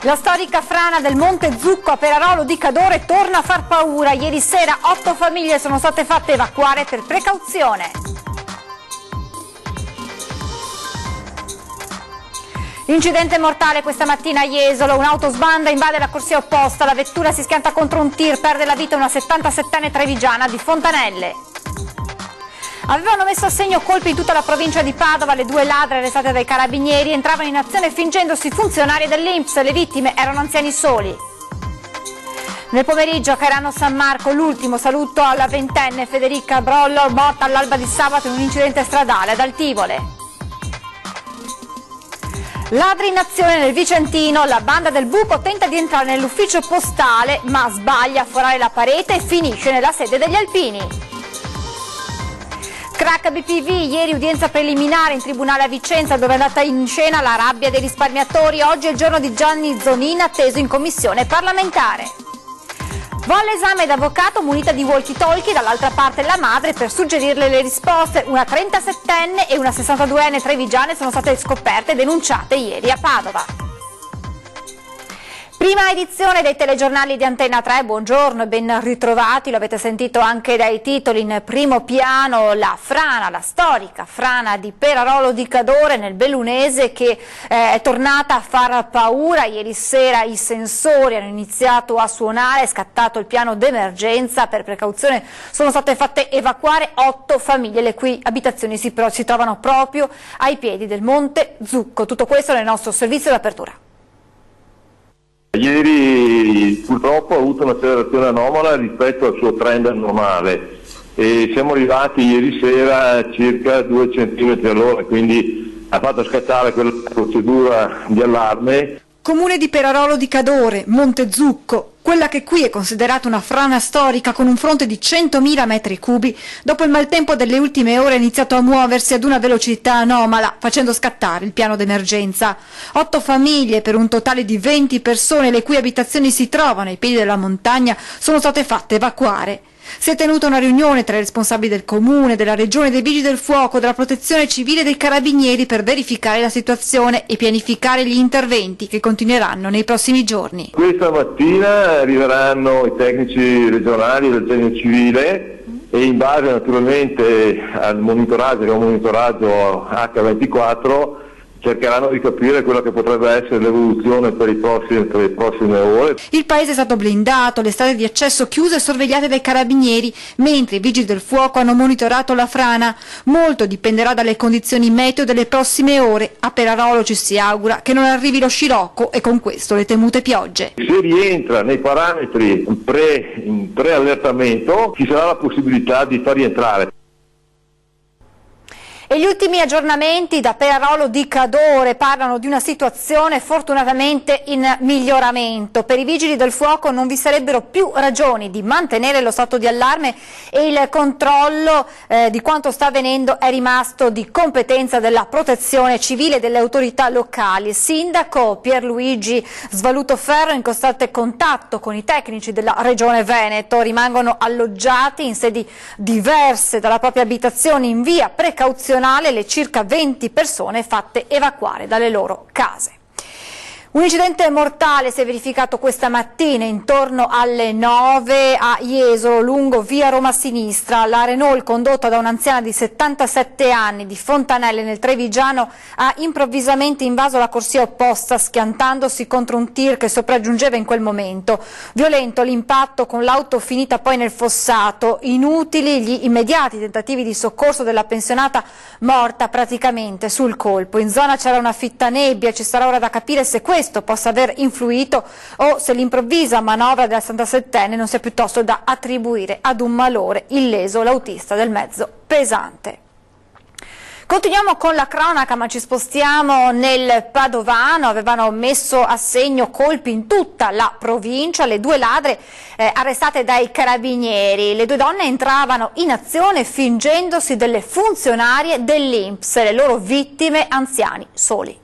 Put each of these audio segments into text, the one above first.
La storica frana del Monte Zucco a Perarolo di Cadore torna a far paura. Ieri sera 8 famiglie sono state fatte evacuare per precauzione. Incidente mortale questa mattina a Jesolo, un'auto sbanda invade la corsia opposta, la vettura si schianta contro un tir, perde la vita una 77enne trevigiana di Fontanelle. Avevano messo a segno colpi in tutta la provincia di Padova, le 2 ladre arrestate dai carabinieri entravano in azione fingendosi funzionari dell'INPS, le vittime erano anziani soli. Nel pomeriggio a Cairano San Marco l'ultimo saluto alla 20enne Federica Brollo, morta all'alba di sabato in un incidente stradale ad Altivole. Ladri in azione nel Vicentino, la banda del buco tenta di entrare nell'ufficio postale ma sbaglia a forare la parete e finisce nella sede degli Alpini. Crack BPV, ieri udienza preliminare in tribunale a Vicenza dove è andata in scena la rabbia dei risparmiatori. Oggi è il giorno di Gianni Zonina atteso in commissione parlamentare. Va all'esame d'avvocato munita di walkie-talkie, dall'altra parte la madre per suggerirle le risposte. Una 37enne e una 62enne trevigiane sono state scoperte e denunciate ieri a Padova. Prima edizione dei telegiornali di Antenna 3, buongiorno e ben ritrovati, lo avete sentito anche dai titoli, in primo piano la frana, la storica frana di Perarolo di Cadore nel Bellunese che è tornata a far paura. Ieri sera i sensori hanno iniziato a suonare, è scattato il piano d'emergenza, per precauzione sono state fatte evacuare 8 famiglie le cui abitazioni si trovano proprio ai piedi del Monte Zucco. Tutto questo nel nostro servizio d'apertura. Ieri purtroppo ha avuto un'accelerazione anomala rispetto al suo trend normale e siamo arrivati ieri sera a circa 2 cm all'ora, quindi ha fatto scattare quella procedura di allarme. Comune di Perarolo di Cadore, Monte Zucco, quella che qui è considerata una frana storica con un fronte di 100.000 metri cubi, dopo il maltempo delle ultime ore ha iniziato a muoversi ad una velocità anomala, facendo scattare il piano d'emergenza. 8 famiglie per un totale di 20 persone, le cui abitazioni si trovano ai piedi della montagna, sono state fatte evacuare. Si è tenuta una riunione tra i responsabili del comune, della regione, dei vigili del fuoco, della protezione civile e dei carabinieri per verificare la situazione e pianificare gli interventi che continueranno nei prossimi giorni. Questa mattina arriveranno i tecnici regionali del Genio Civile e in base naturalmente al monitoraggio, che è un monitoraggio H24, cercheranno di capire quello che potrebbe essere l'evoluzione per le prossime ore. Il paese è stato blindato, le strade di accesso chiuse e sorvegliate dai carabinieri, mentre i vigili del fuoco hanno monitorato la frana. Molto dipenderà dalle condizioni meteo delle prossime ore. A Perarolo ci si augura che non arrivi lo scirocco e con questo le temute piogge. Se rientra nei parametri pre-allertamento ci sarà la possibilità di far rientrare. E gli ultimi aggiornamenti da Perarolo di Cadore parlano di una situazione fortunatamente in miglioramento. Per i vigili del fuoco non vi sarebbero più ragioni di mantenere lo stato di allarme e il controllo di quanto sta avvenendo è rimasto di competenza della protezione civile e delle autorità locali. Il sindaco Pierluigi Svalutoferro è in costante contatto con i tecnici della regione Veneto, rimangono alloggiati in sedi diverse dalla propria abitazione in via precauzionale le circa 20 persone fatte evacuare dalle loro case. Un incidente mortale si è verificato questa mattina intorno alle 9 a Jesolo, lungo via Roma Sinistra. La Renault condotta da un'anziana di 77 anni di Fontanelle nel Trevigiano ha improvvisamente invaso la corsia opposta schiantandosi contro un tir che sopraggiungeva in quel momento. Violento l'impatto con l'auto finita poi nel fossato, inutili gli immediati tentativi di soccorso della pensionata morta praticamente sul colpo. In zona c'era una fitta nebbia, ci sarà ora da capire se questo possa aver influito o se l'improvvisa manovra della 67enne non sia piuttosto da attribuire ad un malore illeso l'autista del mezzo pesante. Continuiamo con la cronaca, ma ci spostiamo nel Padovano. Avevano messo a segno colpi in tutta la provincia le 2 ladre arrestate dai carabinieri. Le 2 donne entravano in azione fingendosi delle funzionarie dell'INPS, le loro vittime anziani soli.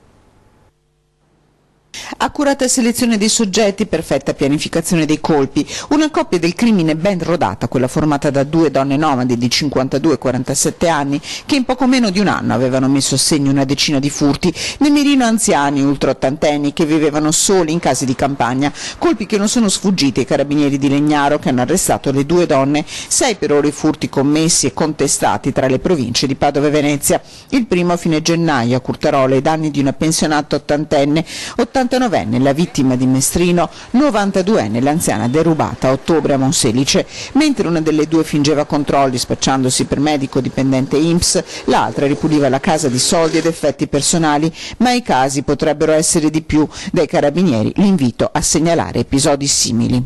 Accurata selezione dei soggetti, perfetta pianificazione dei colpi, una coppia del crimine ben rodata, quella formata da due donne nomadi di 52 e 47 anni che in poco meno di un anno avevano messo a segno una decina di furti, nel mirino anziani ultraottantenni che vivevano soli in case di campagna, colpi che non sono sfuggiti ai carabinieri di Legnaro che hanno arrestato le due donne, 6 per ora i furti commessi e contestati tra le province di Padova e Venezia, il primo a fine gennaio a Curtarola ai danni di una pensionata ottantenne, 89enne la vittima di Mestrino, 92enne l'anziana derubata a ottobre a Monselice, mentre una delle due fingeva controlli spacciandosi per medico dipendente INPS, l'altra ripuliva la casa di soldi ed effetti personali, ma i casi potrebbero essere di più. Dai carabinieri l'invito a segnalare episodi simili.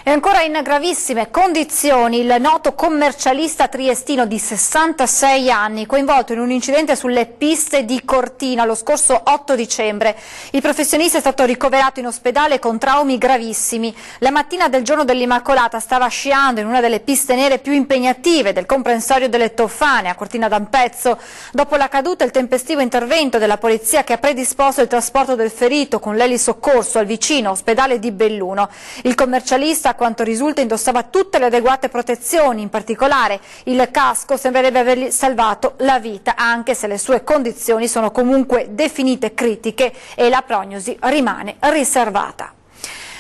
E ancora in gravissime condizioni il noto commercialista triestino di 66 anni coinvolto in un incidente sulle piste di Cortina lo scorso 8 dicembre. Il professionista è stato ricoverato in ospedale con traumi gravissimi. La mattina del giorno dell'Immacolata stava sciando in una delle piste nere più impegnative del comprensorio delle Toffane a Cortina d'Ampezzo. Dopo la caduta il tempestivo intervento della polizia che ha predisposto il trasporto del ferito con l'elisoccorso al vicino ospedale di Belluno. Il commercialista a quanto risulta indossava tutte le adeguate protezioni, in particolare il casco sembrerebbe avergli salvato la vita, anche se le sue condizioni sono comunque definite critiche e la prognosi rimane riservata.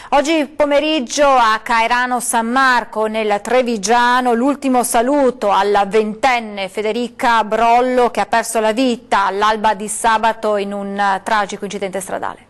Oggi pomeriggio a Caerano San Marco, nel Trevigiano, l'ultimo saluto alla ventenne Federica Brollo che ha perso la vita all'alba di sabato in un tragico incidente stradale.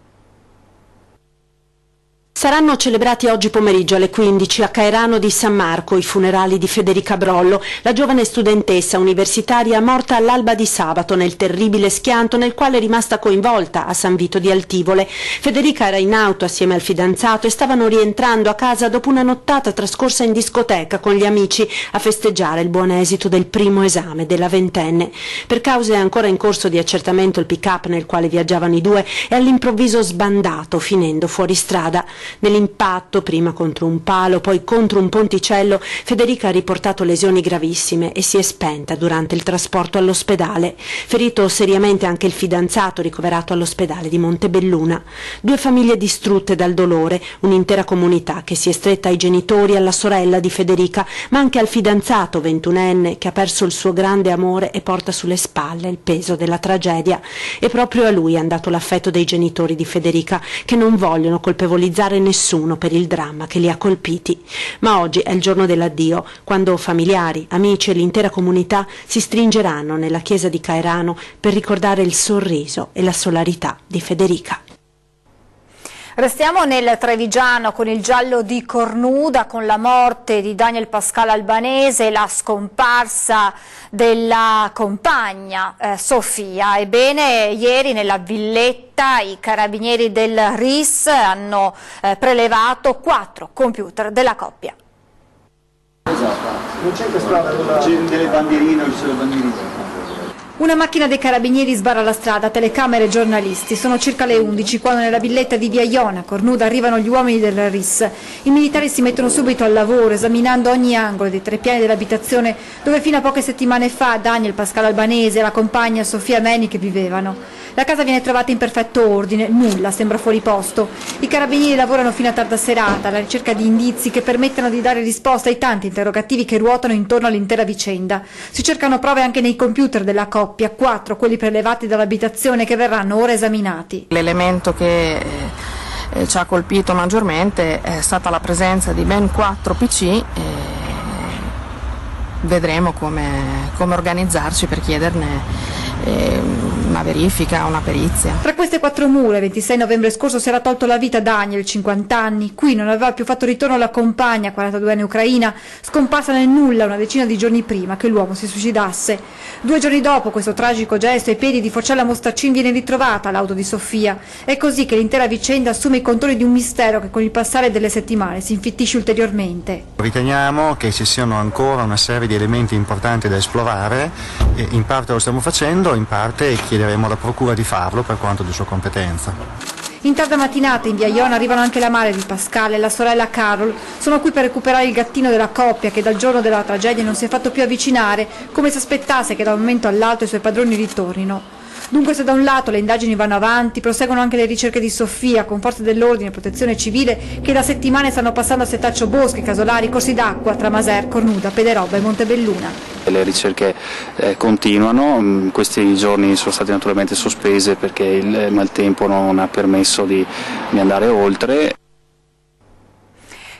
Saranno celebrati oggi pomeriggio alle 15 a Caerano di San Marco i funerali di Federica Brollo, la giovane studentessa universitaria morta all'alba di sabato nel terribile schianto nel quale è rimasta coinvolta a San Vito di Altivole. Federica era in auto assieme al fidanzato e stavano rientrando a casa dopo una nottata trascorsa in discoteca con gli amici a festeggiare il buon esito del primo esame della ventenne. Per cause ancora in corso di accertamento il pick-up nel quale viaggiavano i due è all'improvviso sbandato finendo fuori strada. Nell'impatto, prima contro un palo, poi contro un ponticello, Federica ha riportato lesioni gravissime e si è spenta durante il trasporto all'ospedale. Ferito seriamente anche il fidanzato ricoverato all'ospedale di Montebelluna. Due famiglie distrutte dal dolore, un'intera comunità che si è stretta ai genitori e alla sorella di Federica, ma anche al fidanzato 21enne che ha perso il suo grande amore e porta sulle spalle il peso della tragedia. E proprio a lui è andato l'affetto dei genitori di Federica, che non vogliono colpevolizzare nessuno per il dramma che li ha colpiti. Ma oggi è il giorno dell'addio, quando familiari, amici e l'intera comunità si stringeranno nella chiesa di Caerano per ricordare il sorriso e la solarità di Federica. Restiamo nel Trevigiano con il giallo di Cornuda, con la morte di Daniel Pascal Albanese e la scomparsa della compagna Sofia. Ebbene, ieri nella villetta i carabinieri del RIS hanno prelevato 4 computer della coppia. Esatto, non c'è c'è delle bandierine, non ci sono bandierine. Una macchina dei carabinieri sbarra la strada, telecamere e giornalisti. Sono circa le 11 quando nella villetta di Via Iona, Cornuda, arrivano gli uomini del RIS. I militari si mettono subito al lavoro, esaminando ogni angolo dei 3 piani dell'abitazione dove fino a poche settimane fa Daniel Pascal Albanese e la compagna Sofia Meniche vivevano. La casa viene trovata in perfetto ordine, nulla sembra fuori posto. I carabinieri lavorano fino a tarda serata alla ricerca di indizi che permettano di dare risposta ai tanti interrogativi che ruotano intorno all'intera vicenda. Si cercano prove anche nei computer della coppia, 4 quelli prelevati dall'abitazione che verranno ora esaminati. L'elemento che ci ha colpito maggiormente è stata la presenza di ben 4 PC. Vedremo come organizzarci per chiederne una verifica, una perizia. Tra queste 4 mura, il 26 novembre scorso si era tolto la vita Daniel, 50 anni. Qui non aveva più fatto ritorno la compagna, 42enne ucraina, scomparsa nel nulla una decina di giorni prima che l'uomo si suicidasse. 2 giorni dopo questo tragico gesto, ai piedi di Forcella Mostaccin viene ritrovata l'auto di Sofia. È così che l'intera vicenda assume i contorni di un mistero che con il passare delle settimane si infittisce ulteriormente. Riteniamo che ci siano ancora una serie di elementi importanti da esplorare e in parte lo stiamo facendo, in parte chiederemo alla Procura di farlo per quanto di sua competenza. In tarda mattinata in Via Iona arrivano anche la madre di Pascal e la sorella Carol. Sono qui per recuperare il gattino della coppia che dal giorno della tragedia non si è fatto più avvicinare, come si aspettasse che da un momento all'altro i suoi padroni ritornino. Dunque, se da un lato le indagini vanno avanti, proseguono anche le ricerche di Sofia con forze dell'ordine e protezione civile che da settimane stanno passando a setaccio boschi, casolari, corsi d'acqua tra Maser, Cornuda, Pederobba e Montebelluna. Le ricerche continuano, questi giorni sono state naturalmente sospese perché il maltempo non ha permesso di andare oltre.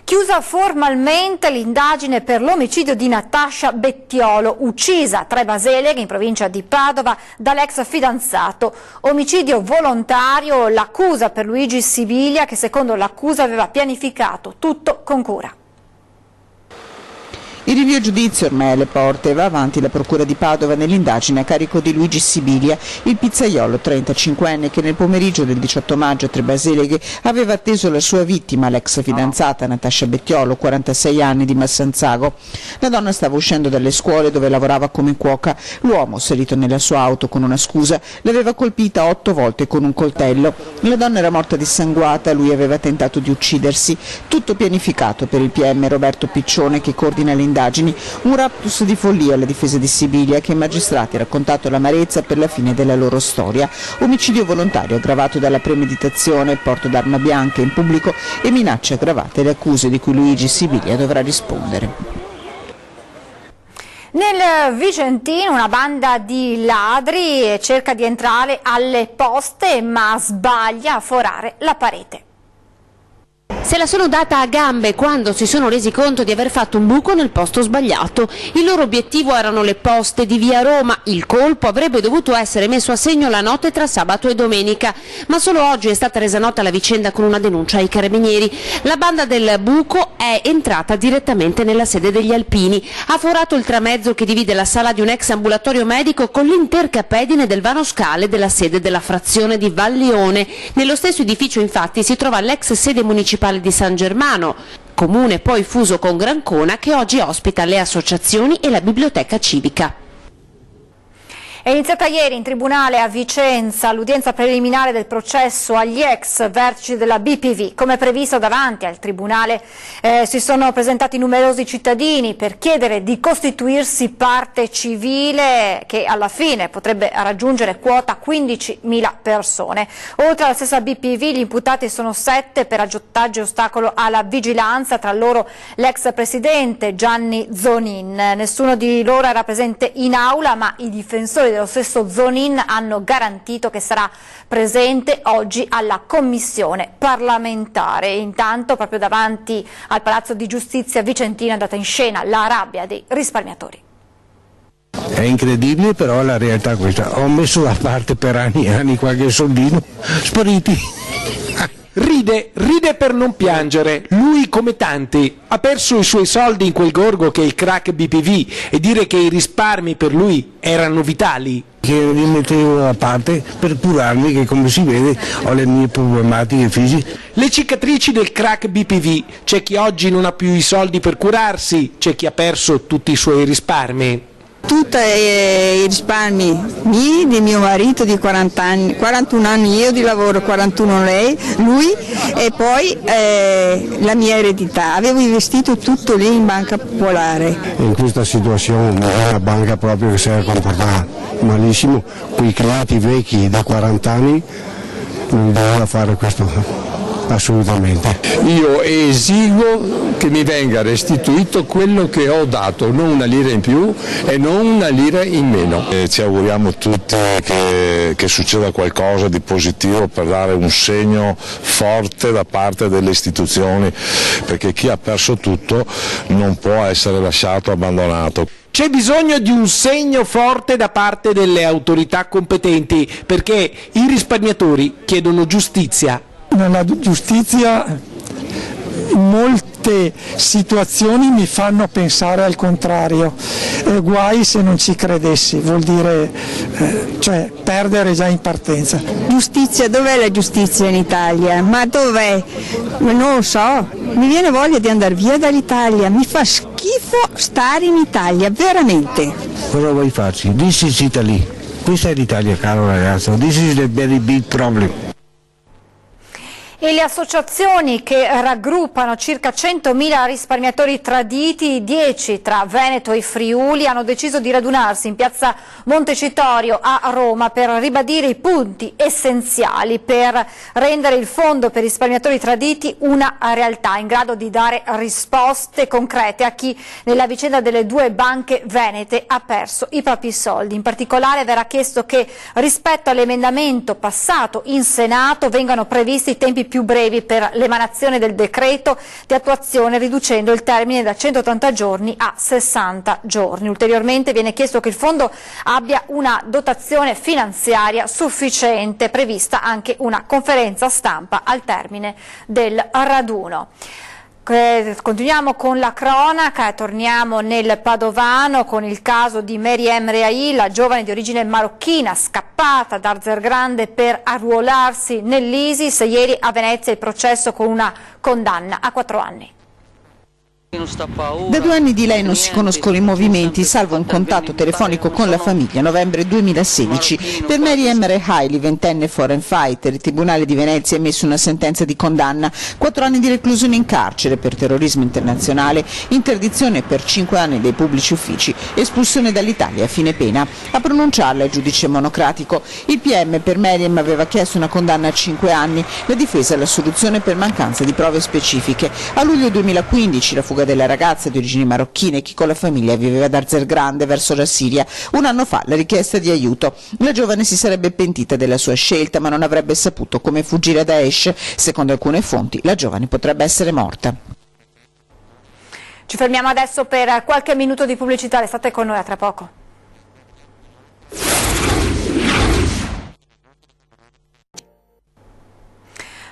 Chiusa formalmente l'indagine per l'omicidio di Natascia Bettiolo, uccisa a Trebaseleghe in provincia di Padova dall'ex fidanzato. Omicidio volontario, l'accusa per Luigi Sibilia, che secondo l'accusa aveva pianificato tutto con cura. Il rinvio a giudizio ormai alle porte, va avanti la procura di Padova nell'indagine a carico di Luigi Sibilia, il pizzaiolo 35enne che nel pomeriggio del 18 maggio a Trebaseleghe aveva atteso la sua vittima, l'ex fidanzata Natascia Bettiolo, 46 anni, di Massanzago. La donna stava uscendo dalle scuole dove lavorava come cuoca. L'uomo, salito nella sua auto con una scusa, l'aveva colpita 8 volte con un coltello. La donna era morta dissanguata, lui aveva tentato di uccidersi. Tutto pianificato per il PM Roberto Piccione che coordina le indagini. Un raptus di follia alla difesa di Sibilia che ai magistrati ha raccontato l'amarezza per la fine della loro storia. Omicidio volontario aggravato dalla premeditazione, porto d'arma bianca in pubblico e minacce aggravate, le accuse di cui Luigi Sibilia dovrà rispondere. Nel Vicentino una banda di ladri cerca di entrare alle poste ma sbaglia a forare la parete. Se la sono data a gambe quando si sono resi conto di aver fatto un buco nel posto sbagliato. Il loro obiettivo erano le poste di via Roma. Il colpo avrebbe dovuto essere messo a segno la notte tra sabato e domenica, ma solo oggi è stata resa nota la vicenda con una denuncia ai carabinieri. La banda del buco è entrata direttamente nella sede degli Alpini, ha forato il tramezzo che divide la sala di un ex ambulatorio medico con l'intercapedine del vano scale della sede della frazione di Vallione. Nello stesso edificio infatti si trova l'ex sede municipale di San Germano, comune poi fuso con Grancona, che oggi ospita le associazioni e la biblioteca civica. È iniziata ieri in tribunale a Vicenza l'udienza preliminare del processo agli ex vertici della BPV. Come previsto davanti al tribunale si sono presentati numerosi cittadini per chiedere di costituirsi parte civile che alla fine potrebbe raggiungere quota 15.000 persone. Oltre alla stessa BPV gli imputati sono 7 per aggiotaggio e ostacolo alla vigilanza, tra loro l'ex presidente Gianni Zonin. Nessuno di loro era presente in aula, ma i difensori dello stesso Zonin hanno garantito che sarà presente oggi alla commissione parlamentare. Intanto proprio davanti al Palazzo di Giustizia Vicentino è andata in scena la rabbia dei risparmiatori. È incredibile, però la realtà è questa. Ho messo da parte per anni e anni qualche soldino, spariti. Ride per non piangere, lui come tanti ha perso i suoi soldi in quel gorgo che è il crack BPV e dire che i risparmi per lui erano vitali. Che li mettevo da parte per curarmi, che come si vede ho le mie problematiche fisiche. Le cicatrici del crack BPV, c'è chi oggi non ha più i soldi per curarsi, c'è chi ha perso tutti i suoi risparmi. Tutti i risparmi miei, di mio marito di 40 anni, 41 anni io di lavoro, 41 lui e poi la mia eredità. Avevo investito tutto lì in Banca Popolare. In questa situazione la banca proprio che si è comportata malissimo, quei creati vecchi da 40 anni non doveva fare questo. Assolutamente. Io esigo che mi venga restituito quello che ho dato, non una lira in più e non una lira in meno. Ci auguriamo tutti che succeda qualcosa di positivo per dare un segno forte da parte delle istituzioni, perché chi ha perso tutto non può essere lasciato abbandonato. C'è bisogno di un segno forte da parte delle autorità competenti, perché i risparmiatori chiedono giustizia. Nella giustizia molte situazioni mi fanno pensare al contrario, guai se non ci credessi, vuol dire cioè perdere già in partenza. Giustizia, dov'è la giustizia in Italia? Ma dov'è? Non lo so, mi viene voglia di andare via dall'Italia, mi fa schifo stare in Italia, veramente. Cosa vuoi farci? This is Italy, questa è l'Italia, caro ragazzo, this is the very big problem. E le associazioni che raggruppano circa 100.000 risparmiatori traditi, 10 tra Veneto e Friuli, hanno deciso di radunarsi in piazza Montecitorio a Roma per ribadire i punti essenziali per rendere il fondo per risparmiatori traditi una realtà in grado di dare risposte concrete a chi nella vicenda delle due banche venete ha perso i propri soldi. In particolare verrà chiesto che rispetto all'emendamento passato in Senato vengano previsti tempi più brevi per l'emanazione del decreto di attuazione, riducendo il termine da 180 giorni a 60 giorni. Ulteriormente viene chiesto che il fondo abbia una dotazione finanziaria sufficiente, prevista anche una conferenza stampa al termine del raduno. Continuiamo con la cronaca e torniamo nel Padovano con il caso di Meriem Reai, la giovane di origine marocchina scappata da Arzergrande per arruolarsi nell'ISIS. Ieri a Venezia il processo con una condanna a 4 anni. Da 2 anni di lei non si conoscono i movimenti, salvo un contatto telefonico con la famiglia, novembre 2016. Per Meriem Reai, ventenne foreign fighter, il Tribunale di Venezia ha emesso una sentenza di condanna, 4 anni di reclusione in carcere per terrorismo internazionale, interdizione per 5 anni dei pubblici uffici, espulsione dall'Italia a fine pena. A pronunciarla il giudice monocratico. Il PM per Meriem aveva chiesto una condanna a 5 anni, la difesa l'assoluzione per mancanza di prove specifiche. A luglio 2015 la fuga della ragazza di origini marocchine, chi con la famiglia viveva ad Arzergrande verso la Siria. Un anno fa la richiesta di aiuto. La giovane si sarebbe pentita della sua scelta, ma non avrebbe saputo come fuggire da Daesh. Secondo alcune fonti la giovane potrebbe essere morta. Ci fermiamo adesso per qualche minuto di pubblicità, restate con noi, a tra poco.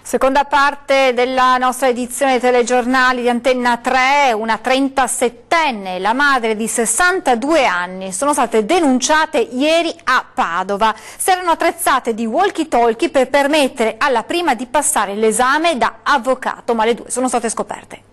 Seconda parte della nostra edizione dei telegiornali di Antenna 3, una 37enne e la madre di 62 anni sono state denunciate ieri a Padova. Si erano attrezzate di walkie-talkie per permettere alla prima di passare l'esame da avvocato, ma le due sono state scoperte.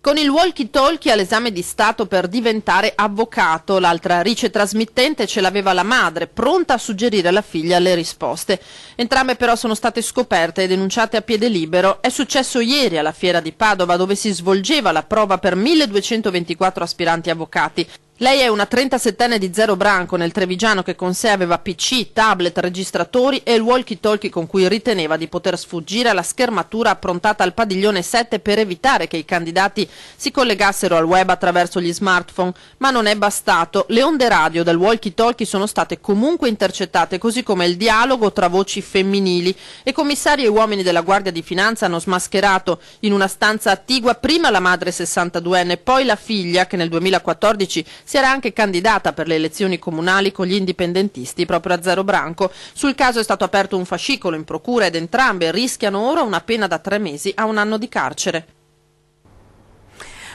Con il walkie-talkie all'esame di Stato per diventare avvocato, l'altra ricetrasmittente ce l'aveva la madre, pronta a suggerire alla figlia le risposte. Entrambe però sono state scoperte e denunciate a piede libero. È successo ieri alla Fiera di Padova, dove si svolgeva la prova per 1224 aspiranti avvocati. Lei è una 37enne di Zero Branco nel Trevigiano che con sé aveva PC, tablet, registratori e il walkie-talkie con cui riteneva di poter sfuggire alla schermatura approntata al padiglione 7 per evitare che i candidati si collegassero al web attraverso gli smartphone. Ma non è bastato. Le onde radio del walkie-talkie sono state comunque intercettate, così come il dialogo tra voci femminili. E commissari e uomini della Guardia di Finanza hanno smascherato in una stanza attigua prima la madre 62enne, poi la figlia che nel 2014 si era anche candidata per le elezioni comunali con gli indipendentisti proprio a Zero Branco. Sul caso è stato aperto un fascicolo in procura ed entrambe rischiano ora una pena da 3 mesi a 1 anno di carcere.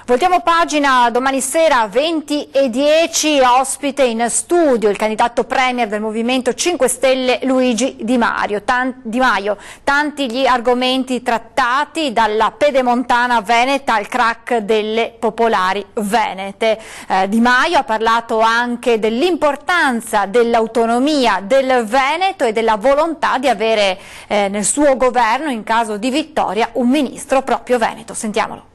Voltiamo pagina, domani sera 20:10, ospite in studio il candidato premier del Movimento 5 Stelle Luigi Di Maio. Tanti gli argomenti trattati, dalla pedemontana veneta al crack delle popolari venete. Di Maio ha parlato anche dell'importanza dell'autonomia del Veneto e della volontà di avere nel suo governo, in caso di vittoria, un ministro proprio veneto. Sentiamolo.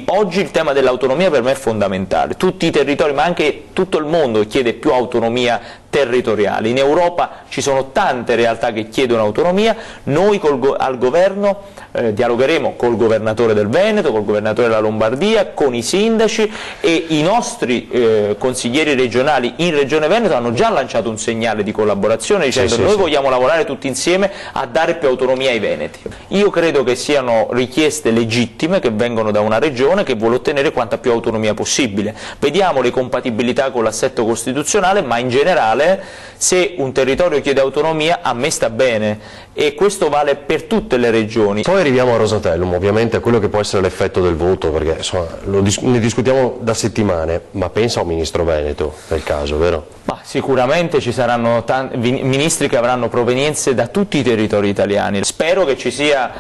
Oggi il tema dell'autonomia per me è fondamentale. Tutti i territori, ma anche tutto il mondo chiede più autonomia territoriale. In Europa ci sono tante realtà che chiedono autonomia. Noi al governo dialogheremo col governatore del Veneto, col governatore della Lombardia, con i sindaci, e i nostri consiglieri regionali in Regione Veneto hanno già lanciato un segnale di collaborazione dicendo noi vogliamo lavorare tutti insieme a dare più autonomia ai veneti. Io credo che siano richieste legittime che vengono da una regione che vuole ottenere quanta più autonomia possibile. Vediamo le compatibilità con l'assetto costituzionale, ma in generale se un territorio chiede autonomia a me sta bene, e questo vale per tutte le regioni. Poi arriviamo a Rosatellum, ovviamente a quello che può essere l'effetto del voto, perché insomma, ne discutiamo da settimane, ma pensa a un ministro veneto nel caso, vero? Ma sicuramente ci saranno ministri che avranno provenienze da tutti i territori italiani. Spero che ci sia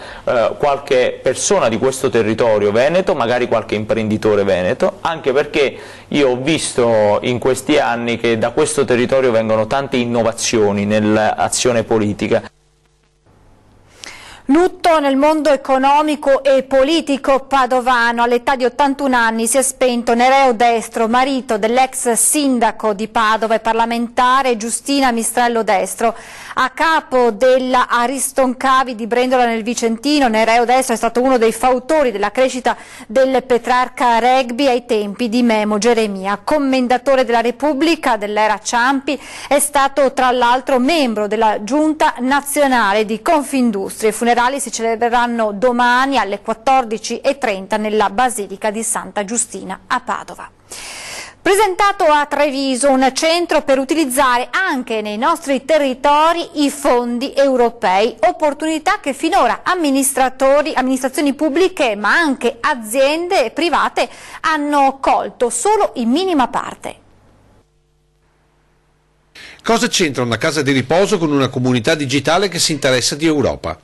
qualche persona di questo territorio veneto, magari qualche imprenditore veneto, anche perché io ho visto in questi anni che da questo territorio vengono tante innovazioni nell'azione politica. Lutto nel mondo economico e politico padovano. All'età di 81 anni si è spento Nereo Destro, marito dell'ex sindaco di Padova e parlamentare Giustina Mistrello Destro. A capo della Aristoncavi di Brendola nel Vicentino, Nereo Destro è stato uno dei fautori della crescita del Petrarca Rugby ai tempi di Memo Geremia. Commendatore della Repubblica dell'era Ciampi, è stato tra l'altro membro della Giunta Nazionale di Confindustria. I funerali si celebreranno domani alle 14:30 nella Basilica di Santa Giustina a Padova. Presentato a Treviso un centro per utilizzare anche nei nostri territori i fondi europei, opportunità che finora amministrazioni pubbliche ma anche aziende private hanno colto solo in minima parte. Cosa c'entra una casa di riposo con una comunità digitale che si interessa di Europa?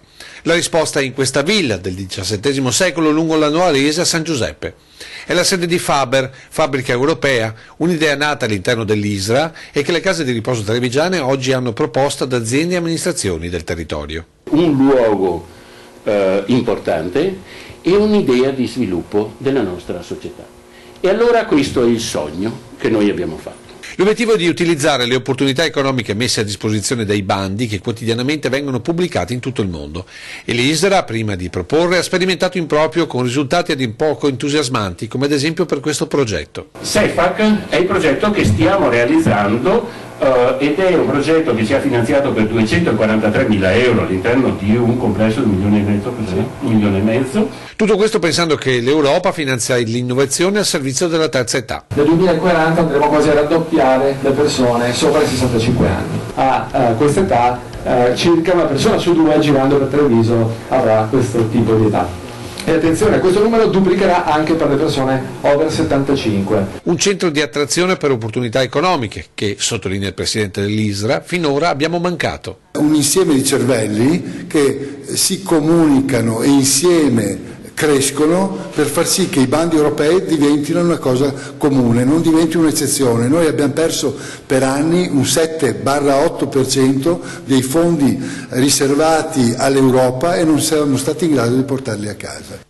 La risposta è in questa villa del XVII secolo lungo la Nuarese a San Giuseppe. È la sede di Faber, fabbrica europea, un'idea nata all'interno dell'ISRA e che le case di riposo trevigiane oggi hanno proposto ad aziende e amministrazioni del territorio. Un luogo importante e un'idea di sviluppo della nostra società. E allora questo è il sogno che noi abbiamo fatto. L'obiettivo è di utilizzare le opportunità economiche messe a disposizione dai bandi che quotidianamente vengono pubblicati in tutto il mondo e l'ISRA, prima di proporre, ha sperimentato in proprio con risultati a dir poco entusiasmanti, come ad esempio per questo progetto. SEFAC è il progetto che stiamo realizzando ed è un progetto che ci ha finanziato per 243.000 euro all'interno di un complesso di 1,5 milioni. Tutto questo pensando che l'Europa finanzia l'innovazione al servizio della terza età. Nel 2040 andremo quasi a raddoppiare le persone sopra i 65 anni. A questa età circa una persona su due girando per Treviso avrà questo tipo di età. E attenzione, questo numero duplicherà anche per le persone over 75. Un centro di attrazione per opportunità economiche che, sottolinea il presidente dell'ISRA, finora abbiamo mancato. Un insieme di cervelli che si comunicano e insieme crescono per far sì che i bandi europei diventino una cosa comune, non diventi un'eccezione. Noi abbiamo perso per anni un 7-8% dei fondi riservati all'Europa e non siamo stati in grado di portarli a casa.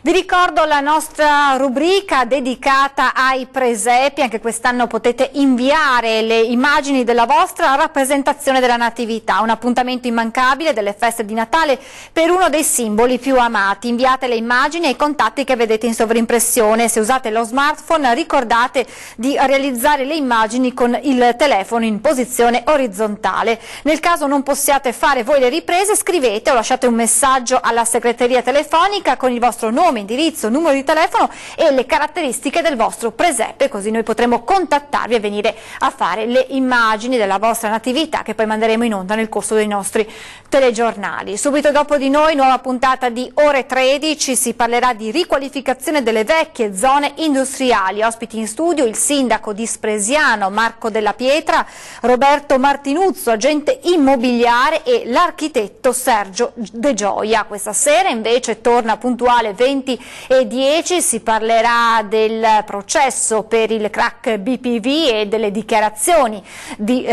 Vi ricordo la nostra rubrica dedicata ai presepi, anche quest'anno potete inviare le immagini della vostra rappresentazione della Natività, un appuntamento immancabile delle feste di Natale per uno dei simboli più amati. Inviate le immagini ai contatti che vedete in sovrimpressione. Se usate lo smartphone ricordate di realizzare le immagini con il telefono in posizione orizzontale. Nel caso non possiate fare voi le riprese, scrivete o lasciate un messaggio alla segreteria telefonica con il vostro nome, indirizzo, numero di telefono e le caratteristiche del vostro presepe, così noi potremo contattarvi e venire a fare le immagini della vostra natività che poi manderemo in onda nel corso dei nostri telegiornali. Subito dopo di noi nuova puntata di Ore 13, si parlerà di riqualificazione delle vecchie zone industriali. Ospiti in studio il sindaco di Spresiano Marco Della Pietra, Roberto Martinuzzo, agente immobiliare, e l'architetto Sergio De Gioia. Questa sera invece torna puntuale 20:10, si parlerà del processo per il crack BPV e delle dichiarazioni di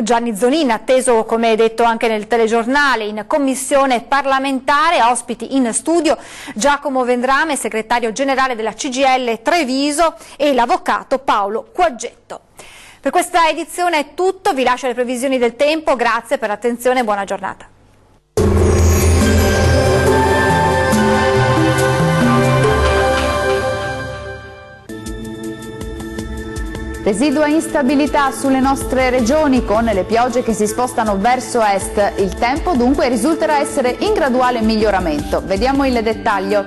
Gianni Zonin, atteso come detto anche nel telegiornale in commissione parlamentare. Ospiti in studio Giacomo Vendrame, segretario generale della CGIL Treviso, e l'avvocato Paolo Quaggetto. Per questa edizione è tutto, vi lascio le previsioni del tempo, grazie per l'attenzione e buona giornata. Residua instabilità sulle nostre regioni con le piogge che si spostano verso est. Il tempo dunque risulterà essere in graduale miglioramento. Vediamo il dettaglio.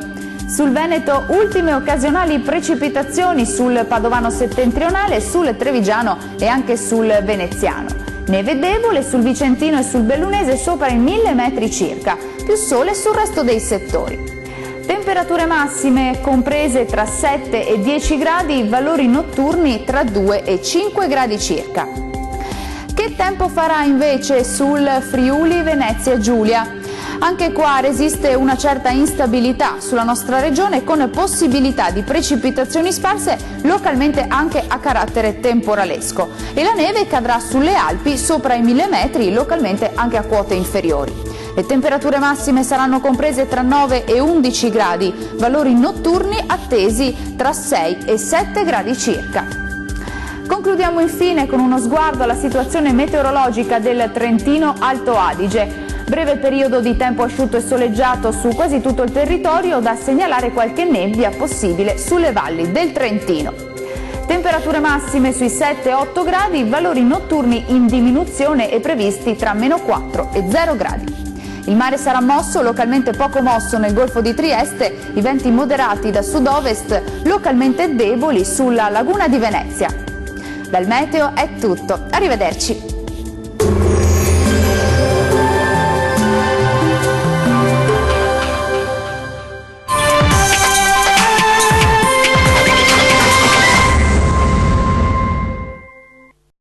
Sul Veneto ultime occasionali precipitazioni sul padovano settentrionale, sul trevigiano e anche sul veneziano. Neve debole sul vicentino e sul bellunese sopra i 1000 metri circa, più sole sul resto dei settori. Temperature massime comprese tra 7 e 10 gradi, valori notturni tra 2 e 5 gradi circa. Che tempo farà invece sul Friuli Venezia Giulia? Anche qua resiste una certa instabilità sulla nostra regione, con possibilità di precipitazioni sparse localmente anche a carattere temporalesco, e la neve cadrà sulle Alpi sopra i 1000 metri, localmente anche a quote inferiori. Le temperature massime saranno comprese tra 9 e 11 gradi, valori notturni attesi tra 6 e 7 gradi circa. Concludiamo infine con uno sguardo alla situazione meteorologica del Trentino Alto Adige. Breve periodo di tempo asciutto e soleggiato su quasi tutto il territorio, da segnalare qualche nebbia possibile sulle valli del Trentino. Temperature massime sui 7-8 gradi, valori notturni in diminuzione e previsti tra -4 e 0 gradi. Il mare sarà mosso, localmente poco mosso nel Golfo di Trieste, i venti moderati da sud-ovest, localmente deboli sulla laguna di Venezia. Dal meteo è tutto, arrivederci.